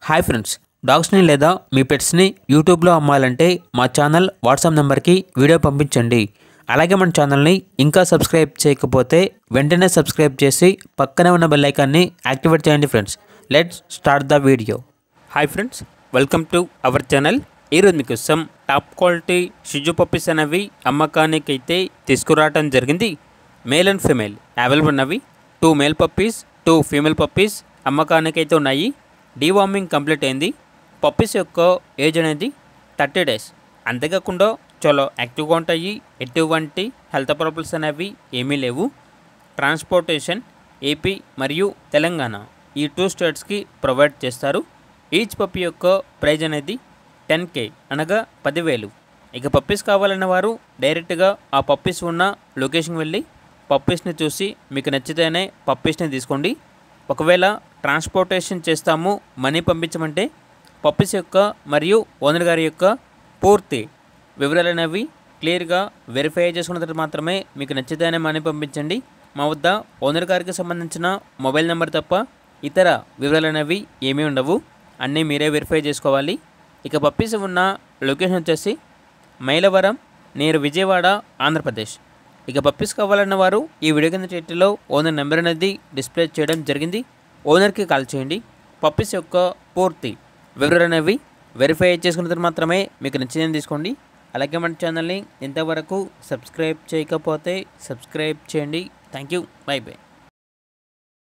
Hi friends, డాగ్స్ని లేదా మీ పెట్స్ని యూట్యూబ్లో అమ్మాలంటే మా ఛానల్ వాట్సాప్ నెంబర్కి వీడియో పంపించండి. అలాగే మన ఛానల్ని ఇంకా సబ్స్క్రైబ్ చేయకపోతే వెంటనే సబ్స్క్రైబ్ చేసి పక్కనే ఉన్న బెల్ ఐకాన్ని యాక్టివేట్ చేయండి friends. Let's start the video. Hi friends, welcome to our channel. ఈరోజు మీకోసం టాప్ క్వాలిటీ షిజు పప్పీస్ అనేవి అమ్మకానికి అయితే తీసుకురావడం జరిగింది. మేల్ అండ్ ఫీమేల్ అవైలబుల్ ఉన్నవి. 2 మేల్ పప్పీస్ 2 ఫీమేల్ పప్పీస్ అమ్మకానికి అయితే ఉన్నాయి. డీవార్మింగ్ కంప్లీట్ అయింది. పప్పీస్ యొక్క ఏజ్ అనేది 30 డేస్. అంతేకాకుండా చాలా యాక్టివ్గా ఉంటాయి. ఎటువంటి హెల్త్ ప్రాబ్లమ్స్ అనేవి ఏమీ లేవు. ట్రాన్స్పోర్టేషన్ ఏపీ మరియు తెలంగాణ ఈ 2 స్టేట్స్కి ప్రొవైడ్ చేస్తారు. ఈచ్ పప్పీ యొక్క ప్రైజ్ అనేది 10K అనగా 10,000. ఇక పప్పీస్ కావాలన్న వారు డైరెక్ట్గా ఆ పప్పీస్ ఉన్న లొకేషన్కి వెళ్ళి పప్పీస్ని చూసి మీకు నచ్చితేనే పప్పీస్ని తీసుకోండి. ఒకవేళ ట్రాన్స్పోర్టేషన్ చేస్తాము, మనీ పంపించమంటే పప్పీస్ యొక్క మరియు ఓనర్ గారి యొక్క పూర్తి వివరాలు అనేవి క్లియర్గా వెరిఫై చేసుకున్న తర్వాత మాత్రమే మీకు నచ్చితేనే మనీ పంపించండి. మా వద్ద ఓనర్ గారికి సంబంధించిన మొబైల్ నెంబర్ తప్ప ఇతర వివరాలు అనేవి ఏమీ ఉండవు. అన్నీ మీరే వెరిఫై చేసుకోవాలి. ఇక పప్పీస్ ఉన్న లొకేషన్ వచ్చేసి మైలవరం నియర్ విజయవాడ, ఆంధ్రప్రదేశ్. ఇక పప్పీస్ కావాలన్న వారు ఈ వీడియో కింద టైటిల్లో ఓనర్ నెంబర్ అనేది డిస్ప్లే చేయడం జరిగింది. ఓనర్కి కాల్ చేయండి. పప్పీస్ యొక్క పూర్తి వివరాలు అనేవి వెరిఫై చేసుకున్న తర్వాత మాత్రమే మీకు నచ్చిందని తీసుకోండి. అలాగే మన ఛానల్ని ఇంతవరకు సబ్స్క్రైబ్ చేయకపోతే సబ్స్క్రైబ్ చేయండి. Thank you. By by.